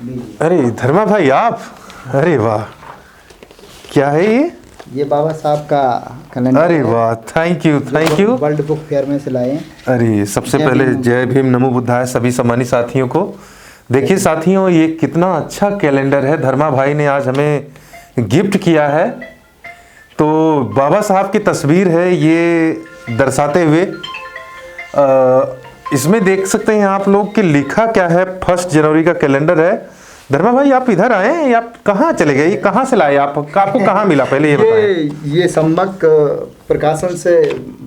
अरे धर्मा भाई आप, अरे वाह, क्या है ये बाबा साहब का कैलेंडर। अरे वाह, thank you. World book fair में से लाए हैं। अरे सबसे पहले जय भीम नमो बुद्धाय सभी सम्मानित साथियों को। देखिए साथियों, ये कितना अच्छा कैलेंडर है, धर्मा भाई ने आज हमें गिफ्ट किया है। तो बाबा साहब की तस्वीर है ये दर्शाते हुए, इसमें देख सकते हैं आप लोग कि लिखा क्या है। 1 जनवरी का कैलेंडर है। धर्मा भाई आप इधर आए या आप कहाँ चले गए? ये कहाँ से लाए आप? आपको कहाँ मिला पहले ये बताएं। ये सम्मक प्रकाशन से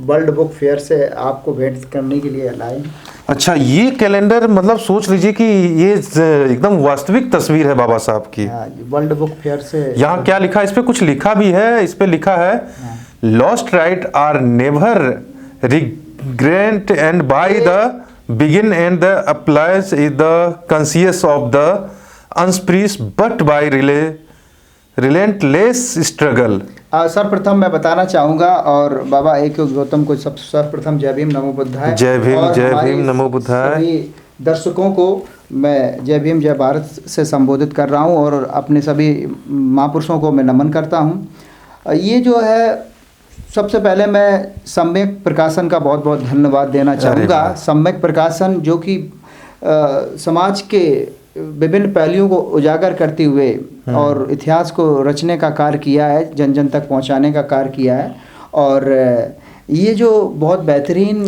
वर्ल्ड बुक फेयर से आपको भेंट करने के लिए लाए। अच्छा, ये कैलेंडर मतलब सोच लीजिए कि ये एकदम वास्तविक तस्वीर है बाबा साहब की। वर्ल्ड बुक फेयर से। यहाँ क्या लिखा है? इस पे कुछ लिखा भी है। इस पे लिखा है lost right are never regret and by the begin and the applies is the conscious of the usurpers but by relentless struggle. सर्वप्रथम मैं बताना चाहूँगा और बाबा एक गौतम को सर्वप्रथम जय भीम नमो बुद्धाय। जय भीम नमो बुद्धाय। सभी दर्शकों को मैं जय भीम जय भारत से संबोधित कर रहा हूँ और अपने सभी महापुरुषों को मैं नमन करता हूँ। ये जो है, सबसे पहले मैं सम्यक प्रकाशन का बहुत बहुत धन्यवाद देना चाहूँगा। सम्यक प्रकाशन जो कि समाज के विभिन्न पहलुओं को उजागर करते हुए और इतिहास को रचने का कार्य किया है, जन जन तक पहुंचाने का कार्य किया है। और ये जो बहुत बेहतरीन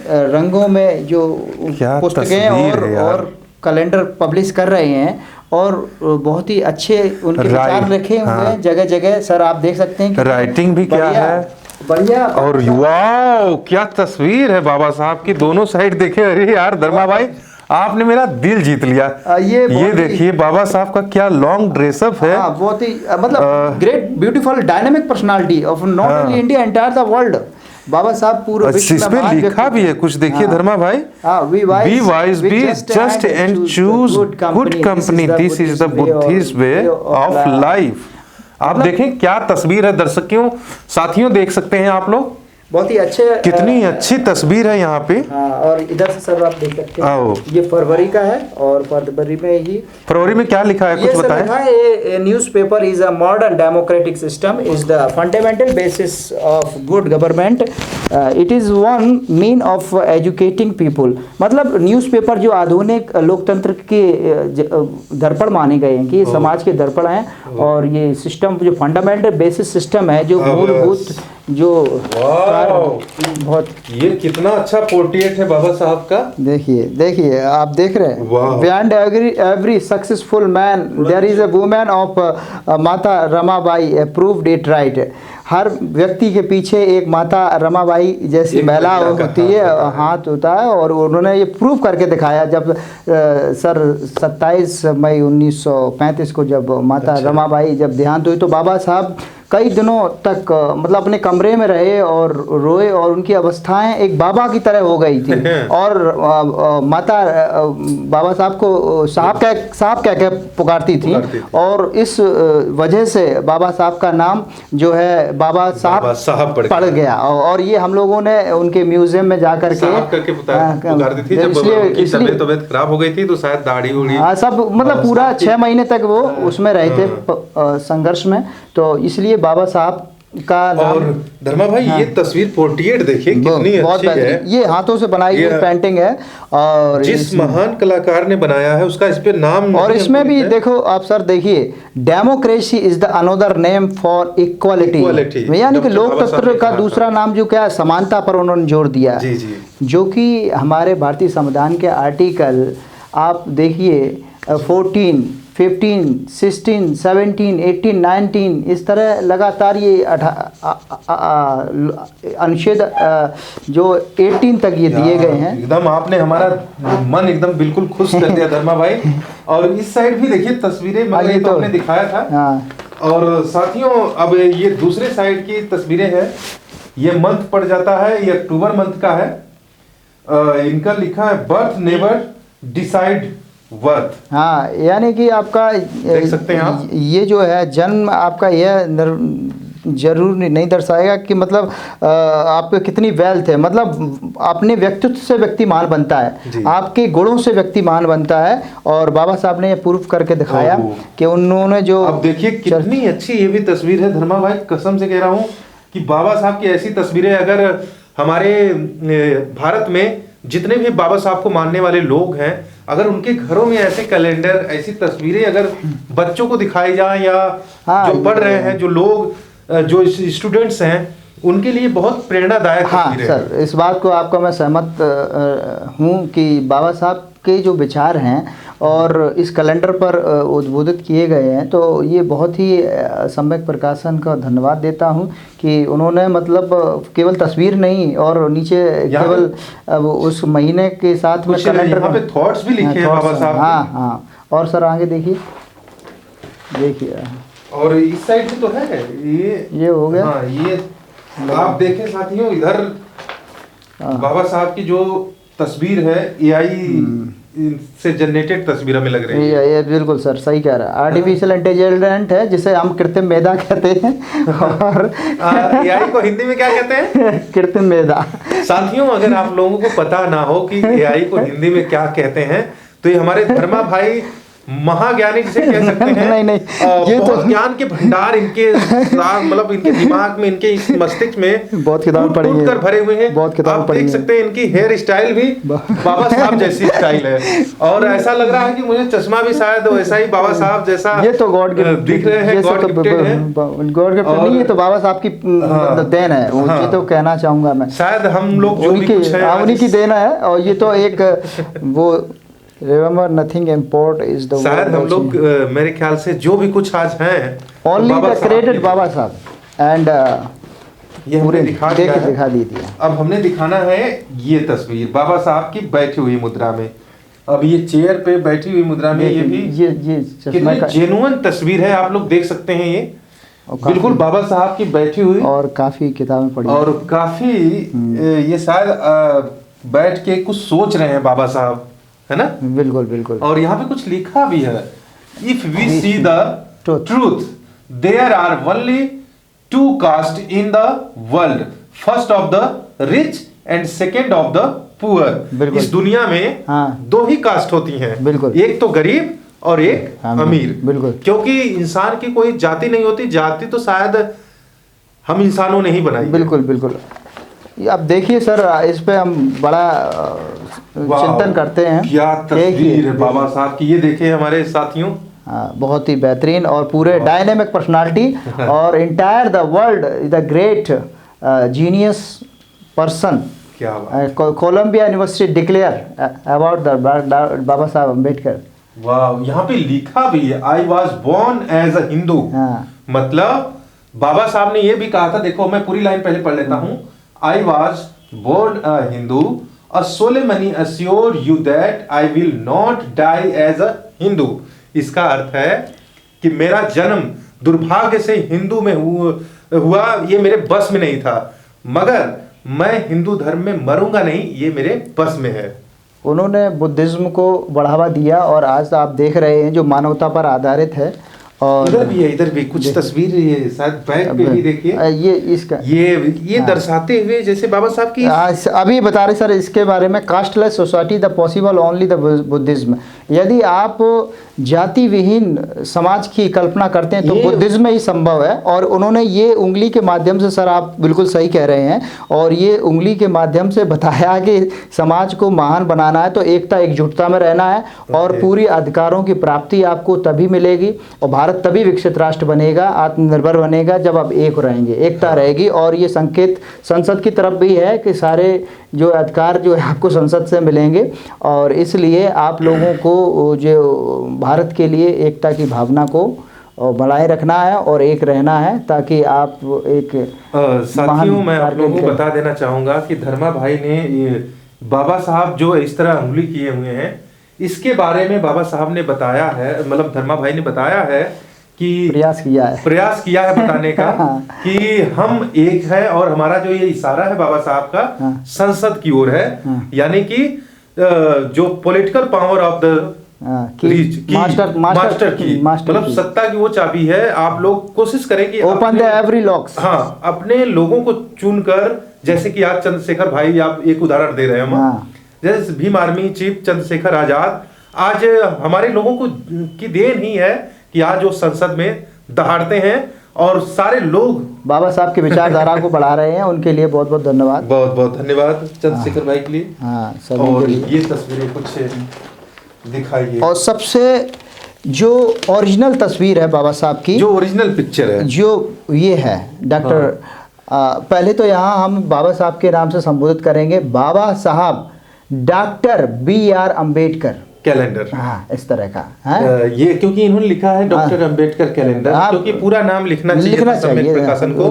रंगों में जो पुस्तकें और कैलेंडर पब्लिश कर रहे हैं और बहुत ही अच्छे उनके विचार रखे हुए हैं जगह जगह। सर आप देख सकते हैं कि राइटिंग भी क्या है, बढ़िया। और वाओ, क्या तस्वीर है बाबा साहब की, दोनों साइड देखे। अरे यार धर्मा भाई, आपने मेरा दिल जीत लिया। ये देखिए बाबा साहब का क्या लॉन्ग ड्रेसअप है। बहुत ही मतलब great beautiful dynamic personality of not only India, entire the world. Baba Saheb पूरे विश्व में लिखा भी है कुछ, देखिए धर्मा भाई। Be wise, be just and choose good company, this is the Buddhist way of life. आप देखें क्या तस्वीर है, दर्शकों साथियों देख सकते हैं आप लोग, बहुत ही अच्छे, कितनी अच्छी तस्वीर है यहाँ पे। और इधर से सर आप देख सकते हैं, ये फरवरी का है और फरवरी में क्या लिखा है, कुछ बताएं। लिखा है newspaper is a modern democratic system is the fundamental basis of good government, it is one mean of educating people. मतलब न्यूज़पेपर जो आधुनिक लोकतंत्र के दर्पण माने गए हैं कि समाज के दर्पण हैं, और ये सिस्टम जो फंडामेंटल बेसिस सिस्टम है, जो मूलभूत जो बहुत। ये कितना अच्छा पोर्ट्रेट है बाबा साहब का। देखिए आप देख रहे हैं, behind every successful man there is a woman of Mata Ramabai proved it right. हर व्यक्ति के पीछे एक माता रमाबाई जैसी महिला होती है, हाथ होता है, और उन्होंने ये प्रूव करके दिखाया जब सर 27 मई 1935 को जब माता रमाबाई जब देहांत हुई, तो बाबा साहब कई दिनों तक मतलब अपने कमरे में रहे और रोए, और उनकी अवस्थाएं एक बाबा की तरह हो गई थी। और माता बाबा साहब को साहब कह के पुकारती थी, और इस वजह से बाबा साहब का नाम जो है बाबा साहब पड़ गया। और ये हम लोगों ने उनके म्यूजियम में जा करके पुकारती थी। जब उनकी तबीयत खराब हो गई थी तो शायद दाढ़ी उड़ी सब मतलब पूरा 6 महीने तक वो उसमें रहे थे संघर्ष में, तो इसलिए बाबा साहब का नाम। और धर्मा भाई ये तस्वीर पोर्ट्रेट देखिए कितनी अच्छी है, ये हाथों से बनाई हुई पेंटिंग है, और जिस महान कलाकार ने बनाया है उसका इस पे नाम। और इसमें भी देखो आप सर देखिए, democracy is the another name for equality, यानी कि लोकतंत्र का दूसरा नाम जो क्या है, समानता पर उन्होंने जोर दिया, जो कि हमारे भारतीय संविधान के आर्टिकल आप देखिए 14, 15, 16, 17, 18, 19 इस तरह लगातार ये अनुच्छेद जो 18 तक ये दिए गए हैं। एकदम आपने हमारा मन एकदम बिल्कुल खुश कर दिया धर्मा भाई। और इस साइड भी देखिए तस्वीरें, ये तो आपने दिखाया था। और साथियों अब ये दूसरे साइड की तस्वीरें हैं। ये मंथ पड़ जाता है, ये अक्टूबर मंथ का है। इनका लिखा है बर्थ नेवर डिसाइड वर्थ। हाँ, यानी कि आपका देख सकते हैं आप, ये जो है जन्म आपका यह जरूर नहीं दर्शाएगा कि मतलब आपके कितनी वेल्थ है। मतलब अपने व्यक्तित्व से व्यक्ति महान बनता है, आपके गुणों से व्यक्ति महान बनता है। और बाबा साहब ने ये प्रूफ करके दिखाया कि उन्होंने जो, अब देखिए कितनी अच्छी ये भी तस्वीर है धर्मा भाई, कसम से कह रहा हूँ कि बाबा साहब की ऐसी तस्वीरें अगर हमारे भारत में जितने भी बाबा साहब को मानने वाले लोग हैं, अगर उनके घरों में ऐसे कैलेंडर, ऐसी तस्वीरें अगर बच्चों को दिखाई जाए या जो पढ़ रहे हैं, जो लोग, जो स्टूडेंट्स हैं, उनके लिए बहुत प्रेरणादायक तस्वीरें हैं। सर, इस बात को आपका मैं सहमत हूँ कि बाबा साहब के जो विचार हैं और इस कैलेंडर पर उद्बोधित किए गए हैं, तो ये बहुत ही सम्यक प्रकाशन का धन्यवाद देता हूँ कि उन्होंने मतलब केवल तस्वीर नहीं और नीचे केवल उस महीने के साथ में कैलेंडर यहाँ पे थॉट्स भी लिखे हैं बाबा साहब। हाँ। और सर आगे देखिए और इस साइड भी तो है, ये हो गया। हाँ, ये आप देखें साथियों, इधर बाबा साहब की जो तस्वीर है AI से जनरेटेड तस्वीर हमें लग रही है। ये बिल्कुल सर सही कह रहा है, आर्टिफिशियल इंटेलिजेंट है जिसे हम कृत्रिम मेधा कहते हैं। और AI को हिंदी में क्या कहते हैं? कृत्रिम मेधा। साथियों, अगर आप लोगों को पता ना हो कि AI को हिंदी में क्या कहते हैं, तो ये हमारे धर्मा भाई महाज्ञानी जिसे कह सकते हैं। नहीं, ये बहुत तो ज्ञान के भंडार इनके मतलब इनके दिमाग में, इनके इस मस्तिष्क में बहुत किताब पढ़ी है, कर भरे हुए हैं। बहुत किताब आप देख सकते हैं इनकी हेयर स्टाइल भी बाबा साहब जैसी स्टाइल है, और ऐसा लग रहा है कि मुझे चश्मा भी शायद वैसा ही बाबा साहब जैसा ये तो गॉड गिफ्ट दिख रहे हैं। गॉड गिफ्टेड है, गॉड गिफ्ट नहीं, ये तो बाबा साहब की देन है। ये तो कहना चाहूंगा मैं, शायद हम लोग जो भी कुछ है उन्हीं की देन है। और ये तो एक वो Remember nothing import is the शायद हम लोग मेरे ख्याल से जो भी कुछ आज हैं only the created बाबा साहब एंड ये हमने दिखा दी थी। अब हमने दिखाना है ये तस्वीर बाबा साहब की बैठी हुई मुद्रा में। अब ये चेयर पे बैठी हुई मुद्रा में ये भी ये कितनी जेन्युइन तस्वीर है, आप लोग देख सकते हैं। ये बिल्कुल बाबा साहब की बैठी हुई, और काफी किताबें पढ़ी, और काफी ये शायद बैठ के कुछ सोच रहे हैं बाबा साहब, है ना? बिल्कुल। और यहाँ पे कुछ लिखा भी है, if we see the truth there are only two caste in the world, first of the rich and second of the poor. इस दुनिया में दो ही कास्ट होती हैं, एक तो गरीब और एक अमीर। बिल्कुल, क्योंकि इंसान की कोई जाति नहीं होती, जाति तो शायद हम इंसानों ने ही बनाई। बिल्कुल। अब देखिए सर, इस पे हम बड़ा चिंतन करते हैं। क्या तस्वीर है बाबा साहब की, ये देखे हमारे साथियों। बहुत ही बेहतरीन और पूरे डायनेमिक पर्सनालिटी और entire the world the great genius person. Columbia University declare about the Baba Saheb Ambedkar. वाह, यहाँ पे लिखा भी है, I was born as a Hindu. मतलब बाबा साहब ने ये भी कहा था, देखो मैं पूरी लाइन पहले पढ़ लेता हूँ। I was born a Hindu. A solemnly assure you that I will not die as a Hindu. इसका अर्थ है कि मेरा जन्म दुर्भाग्य से हिंदू में हुआ, ये मेरे बस में नहीं था, मगर मैं हिंदू धर्म में मरूंगा नहीं, ये मेरे बस में है। उन्होंने बुद्धिज्म को बढ़ावा दिया और आज आप देख रहे हैं जो मानवता पर आधारित है। और इधर भी कुछ तस्वीर, ये शायद बैक पे भी देखिए, ये इसका ये दर्शाते हुए जैसे बाबा साहब की अभी बता रहे सर इसके बारे में, casteless society the possible only the Buddhism. यदि आप जाति विहीन समाज की कल्पना करते हैं तो बुद्धिज्म में ही संभव है। और उन्होंने ये उंगली के माध्यम से, सर आप बिल्कुल सही कह रहे हैं, और ये उंगली के माध्यम से बताया कि समाज को महान बनाना है तो एकता एकजुटता में रहना है, और पूरी अधिकारों की प्राप्ति आपको तभी मिलेगी और भारत तभी विकसित राष्ट्र बनेगा, आत्मनिर्भर बनेगा, जब आप एक रहेंगे, एकता रहेगी। और ये संकेत संसद की तरफ भी है कि सारे जो अधिकार जो है आपको संसद से मिलेंगे, और इसलिए आप लोगों को जो भारत के लिए एकता की भावना को बनाए रखना है और एक रहना है, ताकि आप एक साथियों मैं आप लोगों को बता देना चाहूँगा कि धर्मा भाई ने बाबा साहब जो इस तरह उंगली किए हुए हैं, इसके बारे में बाबा साहब ने बताया है, मतलब धर्मा भाई ने बताया है कि प्रयास किया है बताने का कि हम एक है, और हमारा जो ये इशारा है बाबा साहब का संसद की ओर है। यानी कि जो political power of the master की मतलब सत्ता की वो चाबी है। आप लोग कोशिश करें कि ओपन द एवरी लॉक्स। हाँ, अपने लोगों को चुनकर, जैसे कि आज चंद्रशेखर भाई, आप एक उदाहरण दे रहे हैं हम, जैसे भीम आर्मी चीफ चंद्रशेखर आजाद, आज हमारे लोगों को की देन ही है कि आज वो संसद में दहाड़ते हैं और सारे लोग बाबा साहब की विचारधारा को बढ़ा रहे हैं। उनके लिए बहुत बहुत धन्यवाद, बहुत बहुत धन्यवाद चंद्रशेखर भाई के लिए। और ये तस्वीरें कुछ दिखाइए। और सबसे जो ओरिजिनल तस्वीर है बाबा साहब की, जो ओरिजिनल पिक्चर है, जो ये है डॉक्टर, पहले तो यहाँ हम बाबा साहब के नाम से संबोधित करेंगे, बाबा साहब डॉक्टर BR अम्बेडकर कैलेंडर। हाँ, इस तरह का है ये, क्योंकि इन्होंने लिखा है डॉक्टर अम्बेडकर कैलेंडर, क्योंकि पूरा नाम लिखना चाहिए प्रकाशन को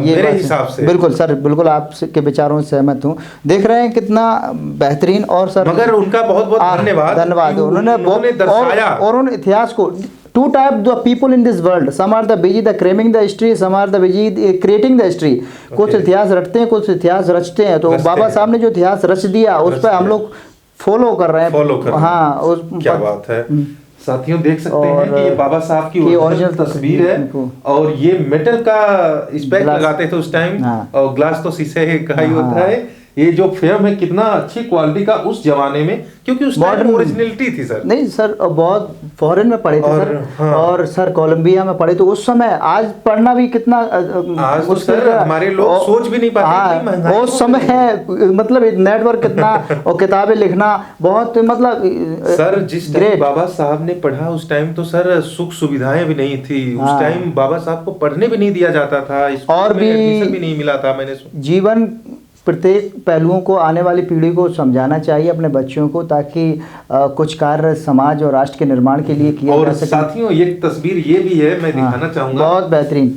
मेरे हिसाब से। बिल्कुल सर, बिल्कुल आपके विचारों से सहमत हूँ। देख रहे हैं कितना बेहतरीन। और सर मगर उनका बहुत बहुत धन्यवाद, उन्होंने दर्शाया और उन इतिहास को। Two type the people in this world, some are the busy the cramming the history, some are the busy creating the history। कुछ इतिहास रटते हैं, कुछ इतिहास रचते हैं। तो बाबा साहब ने जो इतिहास रच दिया उस पर हम लोग फॉलो कर रहे हैं। हाँ, क्या बात है साथियों, देख सकते हैं कि ये बाबा साहब की ओरिजिनल तस्वीर है। और ये मेटल का स्पेक लगाते थे उस टाइम, और ग्लास तो शीशे का ही होता है। ये जो फिल्म है कितना अच्छी क्वालिटी का उस जमाने में, क्योंकि उस टाइम ओरिजिनलिटी थी सर। नहीं सर, बहुत फॉरेन में पढ़े थे सर। हाँ। और सर कोलंबिया में पढ़े, तो उस समय आज पढ़ना भी कितना आज तो सर हमारे लोग सोच भी नहीं पाते। वो समय है, मतलब नेटवर्क कितना और किताबें लिखना बहुत, मतलब सर जिस टाइम बाबा साहब ने पढ़ा उस टाइम तो सर सुख सुविधाएं भी नहीं थी। उस टाइम बाबा साहब को पढ़ने भी नहीं दिया जाता था, और भी एडमिशन भी नहीं मिला था। मैंने जीवन प्रत्येक पहलुओं को आने वाली पीढ़ी को समझाना चाहिए अपने बच्चों को, ताकि कुछ कार्य समाज और राष्ट्र के निर्माण के लिए किया जा सके। साथियों ये तस्वीर ये भी है, मैं दिखाना चाहूंगा, बहुत बेहतरीन।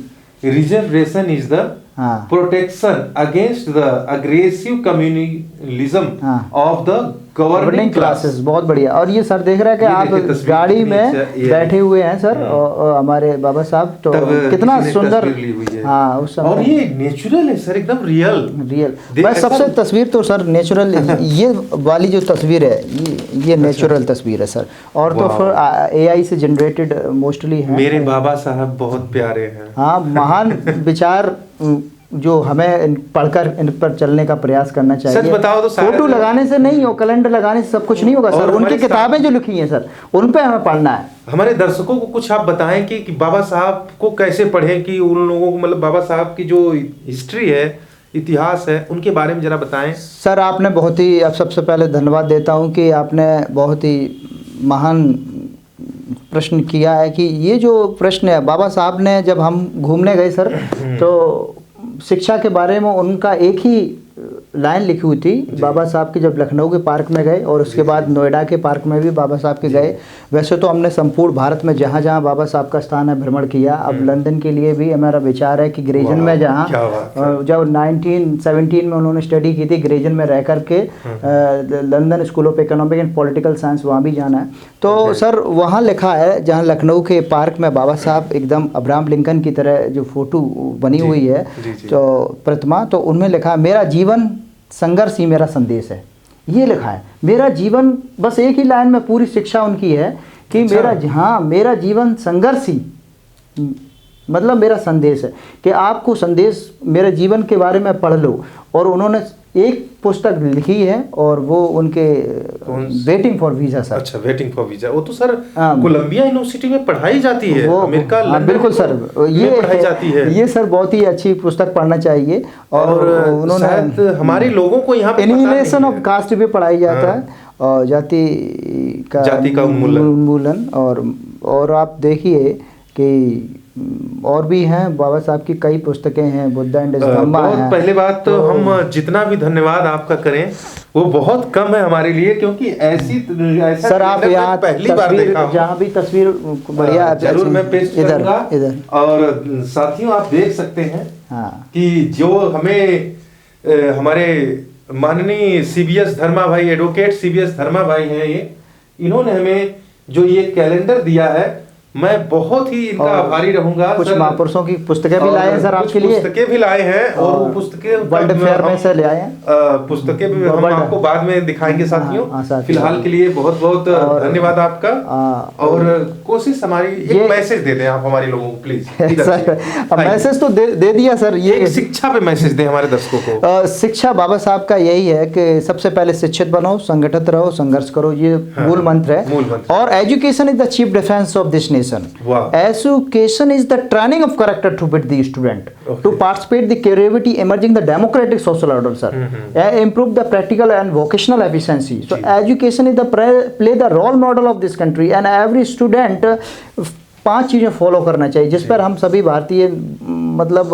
Reservation is the protection against the aggressive communalism of the governing classes. बहुत बढ़िया। और ये सर देख रहे हैं कि आप गाड़ी में बैठे हुए हैं सर, और हमारे बाबा साहब, तो कितना सुंदर। हाँ, उस समय। और ये नेचुरल है सर, एकदम रियल। बस सबसे तस्वीर तो सर नेचुरल, ये वाली जो तस्वीर है ये नेचुरल तस्वीर है सर। और तो फिर AI से जनरेटेड मोस्टली है। मेरे बाबा साहब बहुत प्यारे हैं। हाँ, महान विचार जो हमें पढ़कर इन पर चलने का प्रयास करना चाहिए। सच बताओ तो फोटो लगाने से नहीं हो, कैलेंडर लगाने से सब कुछ नहीं होगा सर। उनकी किताबें जो लिखी हैं सर, उन पे हमें पढ़ना है। हमारे दर्शकों को कुछ आप बताएं कि बाबा साहब को कैसे पढ़ें, कि उन लोगों को, मतलब बाबा साहब की जो हिस्ट्री है, इतिहास है, उनके बारे में जरा बताएं। सर आपने बहुत ही, अब सबसे पहले धन्यवाद देता हूँ कि आपने बहुत ही महान प्रश्न किया है। कि ये जो प्रश्न है, बाबा साहब ने, जब हम घूमने गए सर, तो शिक्षा के बारे में उनका एक ही लाइन लिखी हुई थी बाबा साहब की, जब लखनऊ के पार्क में गए और उसके बाद नोएडा के पार्क में भी बाबा साहब के गए। वैसे तो हमने संपूर्ण भारत में जहाँ जहाँ बाबा साहब का स्थान है भ्रमण किया। अब लंदन के लिए भी हमारा विचार है कि ग्रेजन में, जहाँ जब 1917 में उन्होंने स्टडी की थी, ग्रेजन में रह करके London school of economic and political science, वहाँ भी जाना है। तो सर वहाँ लिखा है, जहाँ लखनऊ के पार्क में बाबा साहब एकदम अब्राहम लिंकन की तरह जो फोटो बनी हुई है, तो प्रतिमा, तो उनमें लिखा है, मेरा जीवन संघर्ष ही मेरा संदेश है। ये लिखा है, मेरा जीवन, बस एक ही लाइन में पूरी शिक्षा उनकी है कि मेरा जीवन संघर्ष ही, मतलब मेरा संदेश है कि आपको संदेश मेरे जीवन के बारे में पढ़ लो। और उन्होंने एक पुस्तक लिखी है, और वो उनके वेटिंग फॉर वीजा सर। अच्छा, वेटिंग फॉर वीजा, वो तो सर कोलंबिया यूनिवर्सिटी में पढ़ाई जाती है, अमेरिका, लंदन। बिल्कुल सर, ये पढ़ाई जाती है। ये सर बहुत ही अच्छी पुस्तक पढ़ना चाहिए। और उन्होंने हमारे लोगों को यहाँ एनिहिलेशन ऑफ कास्ट भी पढ़ाई जाता है, और जाति का उन्मूलन। और आप देखिए कि और भी हैं, बाबा साहब की कई पुस्तकें हैं, बुद्धा एंड धम्मा है। पहले बात तो हम जितना भी धन्यवाद आपका करें वो बहुत कम है हमारे लिए, क्योंकि ऐसा सर आप यहाँ पहली बार देखा हूं। जहाँ भी तस्वीर बढ़िया, जरूर मैं पेश करूंगा। इधर और साथियों आप देख सकते हैं कि जो हमें हमारे माननीय CBS धर्मा भाई, एडवोकेट CBS धर्मा भाई हैं, ये इन्होंने हमें जो ये कैलेंडर दिया है मैं बहुत ही इनका आभारी रहूंगा। कुछ महापुरुषों की पुस्तकें भी लाए हैं सर आपके लिए, पुस्तकें भी लाए हैं और वो पुस्तकें वर्ल्ड फेयर में से ले आए हैं। पुस्तकें भी हम आपको बाद में दिखाएंगे साथियों। फिलहाल के लिए बहुत बहुत धन्यवाद आपका। और कोशिश हमारी एक मैसेज दे दें आप हमारे लोगों को प्लीज। मैसेज तो दे दिया सर, ये शिक्षा पे मैसेज दें हमारे दर्शकों को। शिक्षा बाबा साहब का यही है कि सबसे पहले शिक्षित बनो, संगठित रहो, संघर्ष करो, ये मूल मंत्र है। और education is the chief defence of this nation. Education is the training of character to bit the student to participate the creativity emerging the democratic social order sir, improve the practical and vocational efficiency. So education is the play the role model of this country and every student 5 चीज़ें follow करना चाहिए जिस पर हम सभी भारतीय मतलब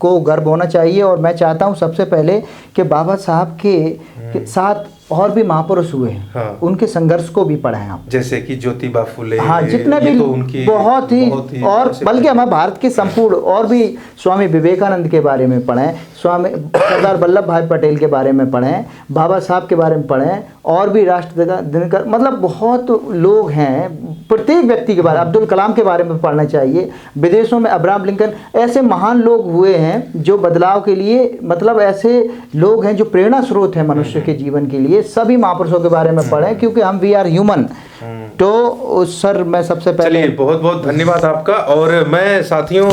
को गर्व होना चाहिए। और मैं चाहता हूँ सबसे पहले कि बाबा साहब के साथ और भी महापुरुष हुए हैं, हाँ। उनके संघर्ष को भी पढ़ें आप, जैसे कि ज्योतिबा फुले, हाँ, जितने भी तो उनकी बहुत ही और बल्कि हमें भारत के संपूर्ण और भी स्वामी विवेकानंद के बारे में पढ़ें, स्वामी सरदार वल्लभ भाई पटेल के बारे में पढ़ें, बाबा साहब के बारे में पढ़ें, और भी राष्ट्रपिता दिनकर, मतलब बहुत लोग हैं, प्रत्येक व्यक्ति के बारे, अब्दुल कलाम के बारे में पढ़ना चाहिए। विदेशों में अब्राहम लिंकन, ऐसे महान लोग हुए हैं जो बदलाव के लिए, मतलब ऐसे लोग हैं जो प्रेरणा स्रोत है मनुष्य के जीवन के लिए। सभी महापुरुषों के बारे में पढ़ें क्योंकि हम वी आर ह्यूमन। तो सर मैं सबसे पहले बहुत बहुत धन्यवाद आपका। और मैं साथियों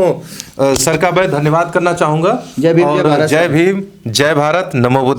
सर का मैं धन्यवाद करना चाहूंगा। जय भीम, जय भीम, जय भारत, नमो बुद्ध।